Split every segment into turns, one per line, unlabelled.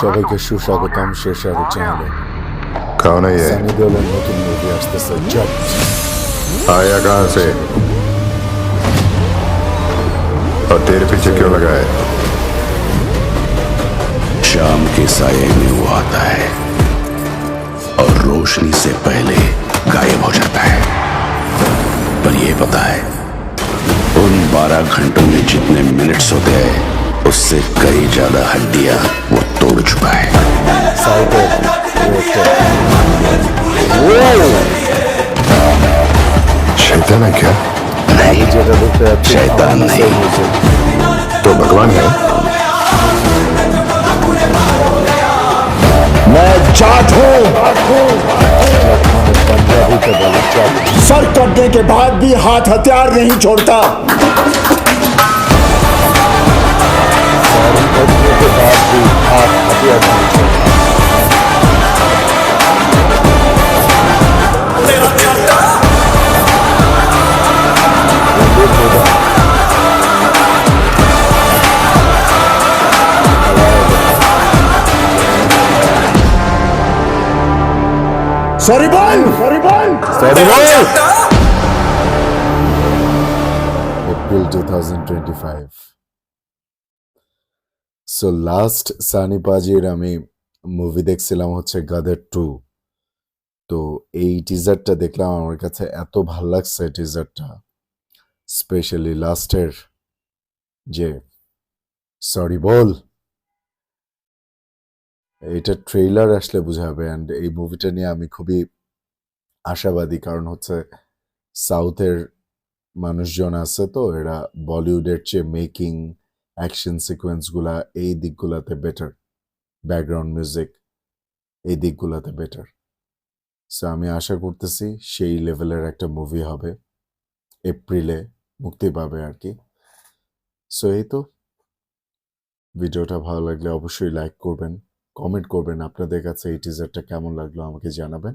সবাইকে সুস্বাগতম শেরশাহ চ্যানেলে।
कौन है ये?
সানি দেওলের নতুন মুভি আসতেছে জজ।
आया कहाँ से और तेरे पीछे क्यों लगा है?
शाम के साये में वो आता है और रोशनी से पहले गायब हो जाता है। पर ये पता है उन 12 घंटों में जितने मिनट्स होते हैं उससे कई ज्यादा हड्डियां वो तोड़ चुका है।
সাউথের ডিরেক্টর।
शैतान है क्या?
আমি যেটা দেখতে যাচ্ছি
শয়তান
আমার
নেই।
music।
तो भगवान है?
मैं जाट हूँ।
पंजाबी पे बोले जज।
सर कटने के बाद भी हाथ हथियार नहीं छोड़ता।
सारी करने के बाद भी हाथ हथियार नहीं छोड़ता। रणबीर हुड्डा।
सॉरी बोल, सॉरी बोल।
April 2025। সো লাস্ট সানি পাজির আমি মুভি দেখছিলাম হচ্ছে গাদের 2। তো এই টিজারটা দেখলাম, আমার কাছে এত ভাল লাগছে টিজারটা, স্পেশালি লাস্টের যে সরি বল, এটা ট্রেইলার আসলে বুঝাবে। অ্যান্ড এই মুভিটা নিয়ে আমি খুবই আশাবাদী, কারণ হচ্ছে সাউথের মানুষজন আছে তো, এরা বলিউডের চেয়ে মেকিং, অ্যাকশন সিকোয়েন্সগুলা এই দিকগুলাতে বেটার, ব্যাকগ্রাউন্ড মিউজিক এই দিকগুলাতে বেটার। সো আমি আশা করতেছি সেই লেভেলের একটা মুভি হবে, এপ্রিলে মুক্তি পাবে আর কি। সো এই তো, ভিডিওটা ভালো লাগলে অবশ্যই লাইক করবেন, কমেন্ট করবেন আপনাদের কাছে এই টিজারটা কেমন লাগলো আমাকে জানাবেন।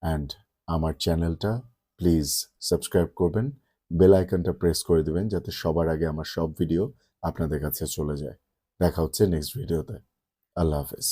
অ্যান্ড আমার চ্যানেলটা প্লিজ সাবস্ক্রাইব করবেন, বেল আইকনটা প্রেস করে দিবেন যাতে সবার আগে আমার সব ভিডিও আপনাদের কাছে চলে যায়। দেখা হচ্ছে নেক্সট ভিডিওতে। আল্লাহ হাফেজ।